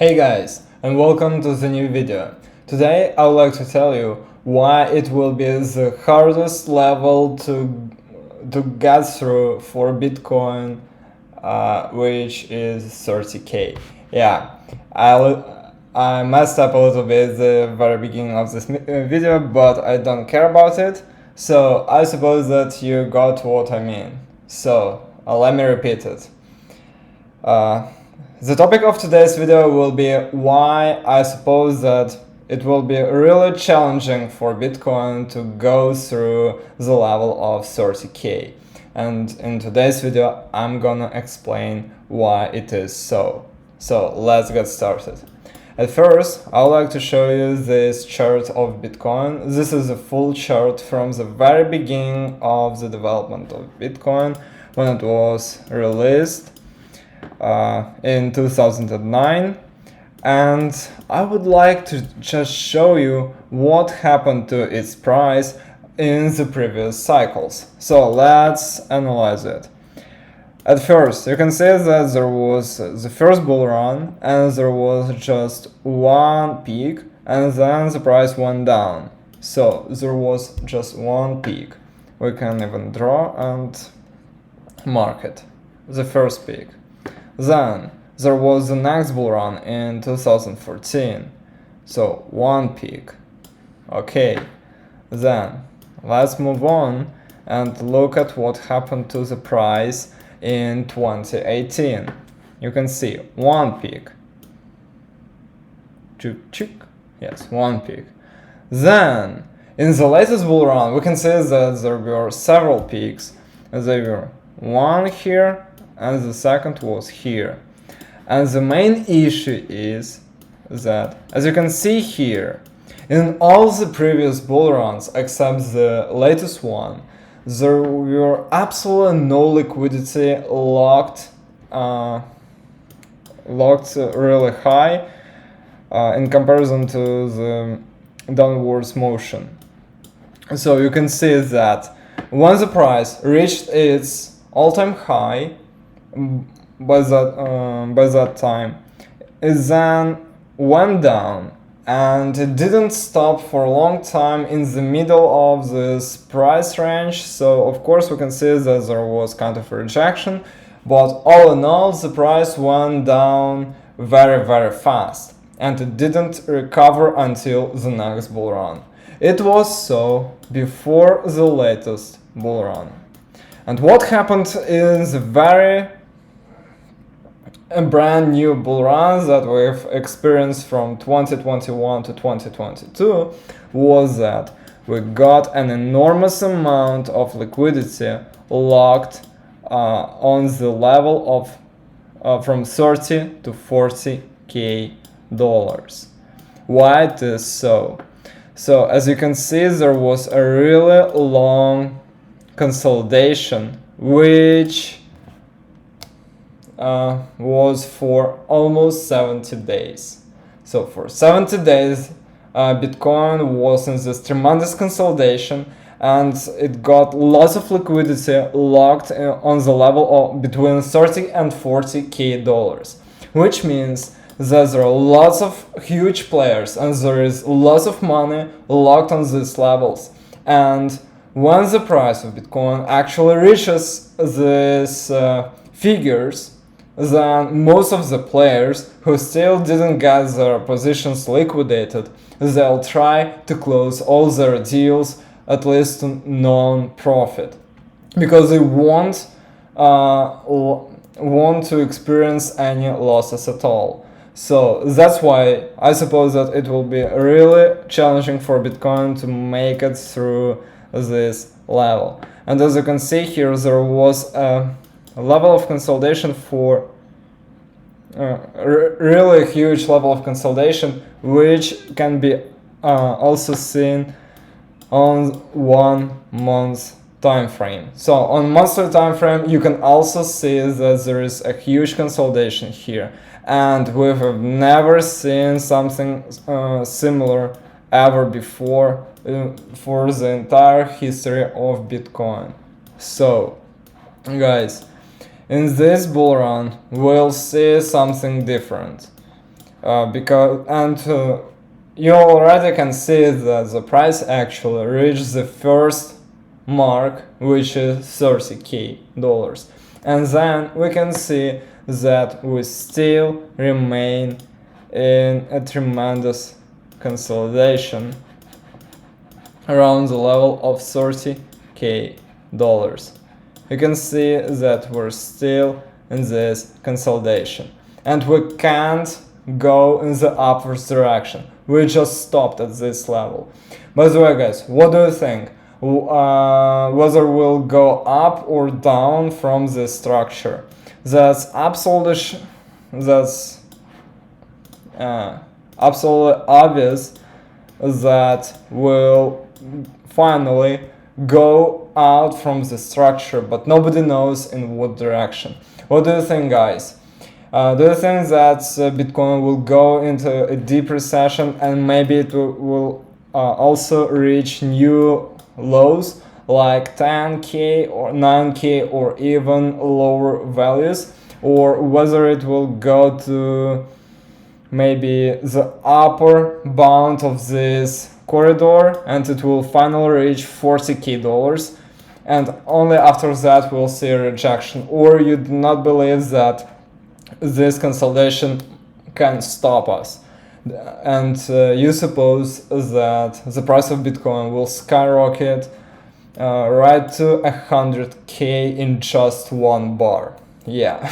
Hey guys, and welcome to the new video. Today I would like to tell you why it will be the hardest level to get through for Bitcoin, which is 30k. Yeah, I messed up a little bit at the very beginning of this video, but I don't care about it. So I suppose that you got what I mean. So let me repeat it. The topic of today's video will be why I suppose that it will be really challenging for Bitcoin to go through the level of 30k. And in today's video, I'm gonna explain why it is so. So let's get started. At first, I would like to show you this chart of Bitcoin. This is a full chart from the very beginning of the development of Bitcoin when it was released in 2009, and I would like to just show you what happened to its price in the previous cycles. So let's analyze it. At first, you can see that there was the first bull run and there was just one peak and then the price went down. So there was just one peak. We can even draw and mark it. The first peak. Then there was the next bull run in 2014, so one peak. Okay, then let's move on and look at what happened to the price in 2018. You can see one peak. Yes, one peak. Then in the latest bull run we can see that there were several peaks. There were one here and the second was here. And the main issue is that, as you can see here, in all the previous bull runs except the latest one, there were absolutely no liquidity locked really high in comparison to the downwards motion. So you can see that when the price reached its all-time high, by that time, it then went down and it didn't stop for a long time in the middle of this price range. So of course we can see that there was kind of a rejection, but all in all the price went down very fast and it didn't recover until the next bull run. It was so before the latest bull run. And what happened in the brand new bull runs that we've experienced from 2021 to 2022 was that we got an enormous amount of liquidity locked on the level of from 30 to 40k dollars. Why it is so? So as you can see, there was a really long consolidation which was for almost 70 days. So for 70 days Bitcoin was in this tremendous consolidation and it got lots of liquidity locked on the level of between 30 and 40k dollars, which means that there are lots of huge players and there is lots of money locked on these levels. And when the price of Bitcoin actually reaches these figures, then most of the players who still didn't get their positions liquidated, they'll try to close all their deals at least to non-profit, because they won't want to experience any losses at all. So that's why I suppose that it will be really challenging for Bitcoin to make it through this level. And as you can see here, there was a level of consolidation for really huge level of consolidation, which can be also seen on 1 month time frame. So on monthly time frame you can also see that there is a huge consolidation here, and we have never seen something similar ever before for the entire history of Bitcoin. So guys, in this bull run we'll see something different. You already can see that the price actually reached the first mark, which is $30,000, and then we can see that we still remain in a tremendous consolidation around the level of $30,000. You can see that we're still in this consolidation, and we can't go in the upwards direction. We just stopped at this level. By the way, guys, what do you think? Whether we'll go up or down from this structure? That's absolutely obvious that we'll finally go out from the structure, but nobody knows in what direction. What do you think, guys? Do you think that Bitcoin will go into a deep recession, and maybe it will also reach new lows like 10K or 9K or even lower values, or whether it will go to maybe the upper bound of this corridor and it will finally reach $40,000, and only after that we'll see a rejection? Or you do not believe that this consolidation can stop us, and you suppose that the price of Bitcoin will skyrocket right to 100K in just one bar? Yeah.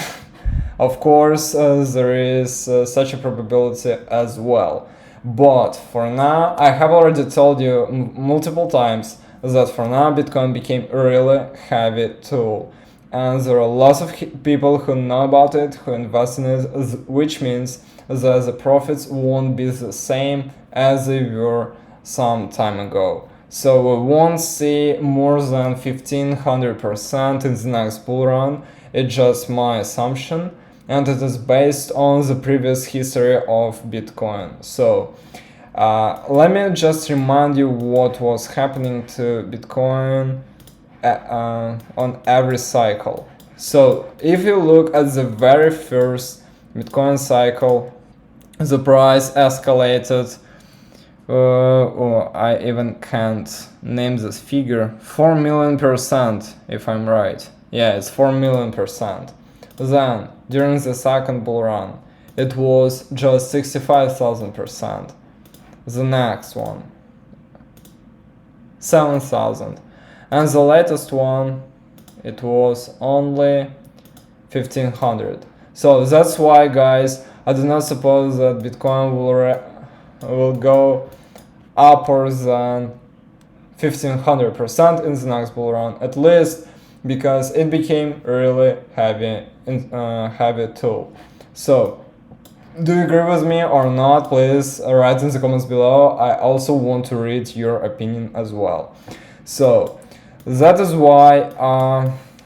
Of course, there is such a probability as well. But for now, I have already told you multiple times that for now Bitcoin became a really heavy tool. And there are lots of people who know about it, who invest in it, which means that the profits won't be the same as they were some time ago. So we won't see more than 1500% in the next bull run. It's just my assumption, and it is based on the previous history of Bitcoin. So let me just remind you what was happening to Bitcoin on every cycle. So if you look at the very first Bitcoin cycle, the price escalated, I even can't name this figure, 4 million%, if I'm right. Yeah, it's 4 million%. Then, during the second bull run, it was just 65,000%. The next one, 7,000. And the latest one, it was only 1,500. So that's why, guys, I do not suppose that Bitcoin will go upwards than 1,500% in the next bull run, at least because it became really heavy tool. So, do you agree with me or not? Please write in the comments below. I also want to read your opinion as well. So that is why.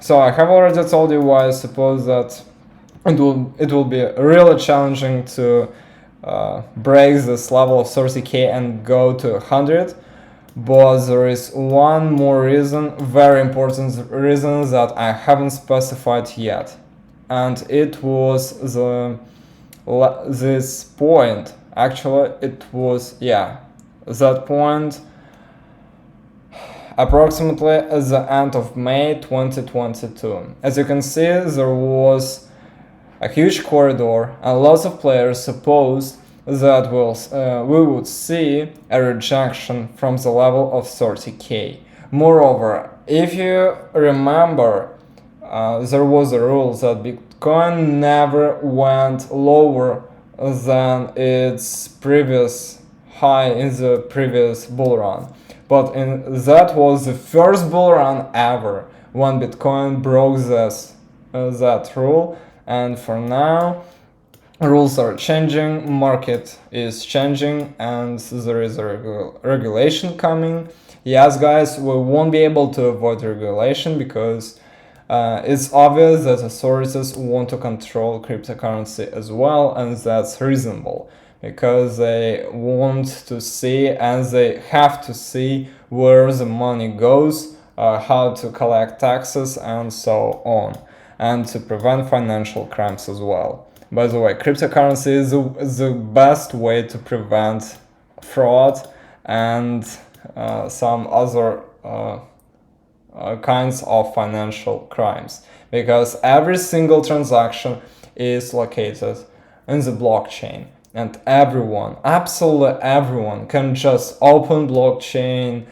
So I have already told you why I suppose that it will be really challenging to break this level of 30K and go to 100. But there is one more reason, very important reason that I haven't specified yet, and it was this point. Actually, it was that point approximately at the end of May 2022. As you can see, there was a huge corridor, and lots of players supposed that we would see a rejection from the level of 30K. Moreover, if you remember, there was a rule that Bitcoin never went lower than its previous high in the previous bull run. But that was the first bull run ever when Bitcoin broke that rule, and for now rules are changing, market is changing, and there is a regulation coming. Yes, guys, we won't be able to avoid regulation because it's obvious that authorities want to control cryptocurrency as well, and that's reasonable because they want to see and they have to see where the money goes, how to collect taxes and so on, and to prevent financial crimes as well. By the way, cryptocurrency is the best way to prevent fraud and some other kinds of financial crimes, because every single transaction is located in the blockchain, and everyone, absolutely everyone, can just open blockchain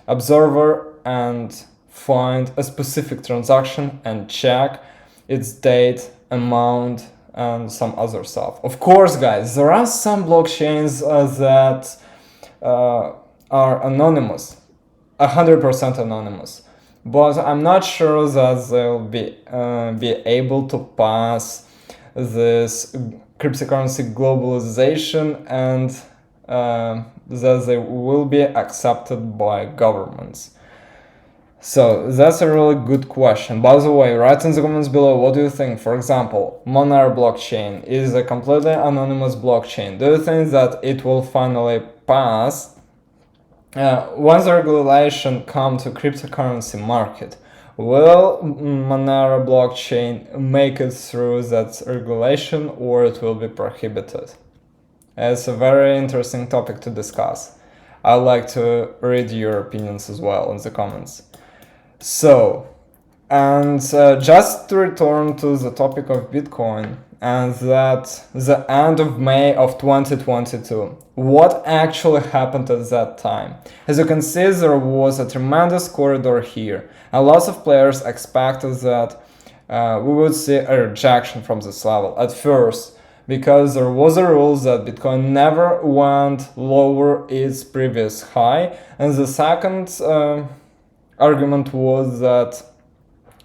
observer and find a specific transaction and check its date, amount, and some other stuff. Of course, guys, there are some blockchains that are anonymous, 100% anonymous, but I'm not sure that they'll be able to pass this cryptocurrency globalization, and that they will be accepted by governments. So that's a really good question. By the way, write in the comments below, what do you think? For example, Monero blockchain is a completely anonymous blockchain. Do you think that it will finally pass? Once the regulation comes to cryptocurrency market, will Monero blockchain make it through that regulation, or it will be prohibited? It's a very interesting topic to discuss. I'd like to read your opinions as well in the comments. So, and just to return to the topic of Bitcoin, and that the end of May of 2022, what actually happened at that time? As you can see, there was a tremendous corridor here, and lots of players expected that we would see a rejection from this level at first, because there was a rule that Bitcoin never went lower its previous high, and the second argument was that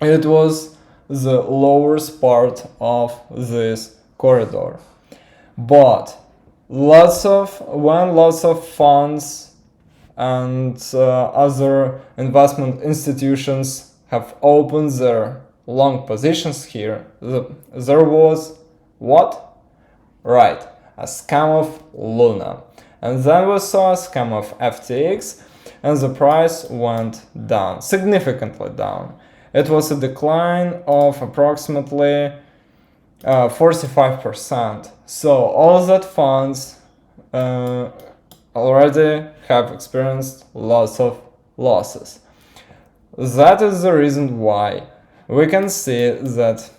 it was the lowest part of this corridor. But lots of funds and other investment institutions have opened their long positions here, there was what? Right, a scam of Luna. And then we saw a scam of FTX, and the price went down, significantly down. It was a decline of approximately 45%. So all that funds already have experienced lots of losses. That is the reason why we can see that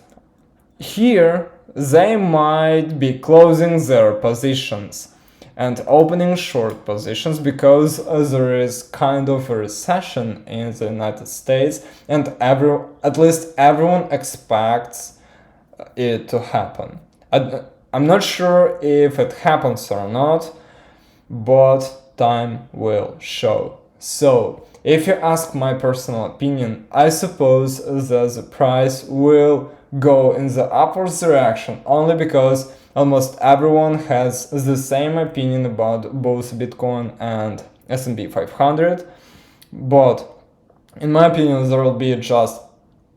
here they might be closing their positions and opening short positions, because there is kind of a recession in the United States, and at least everyone expects it to happen. I'm not sure if it happens or not, but time will show. So, if you ask my personal opinion, I suppose that the price will go in the upwards direction, only because almost everyone has the same opinion about both Bitcoin and S&P 500. But in my opinion, there will be just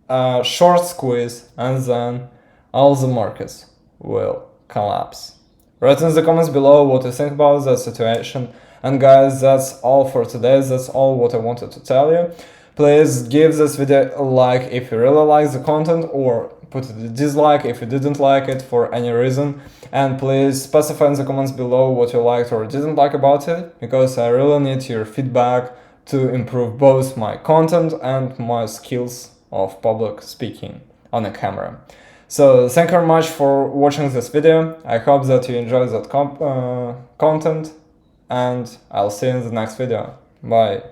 a short squeeze, and then all the markets will collapse. Write in the comments below what you think about that situation. And guys, that's all for today. That's all what I wanted to tell you. Please give this video a like if you really like the content, or put a dislike if you didn't like it for any reason. And please specify in the comments below what you liked or didn't like about it, because I really need your feedback to improve both my content and my skills of public speaking on a camera. So thank you very much for watching this video. I hope that you enjoyed that content, and I'll see you in the next video. Bye.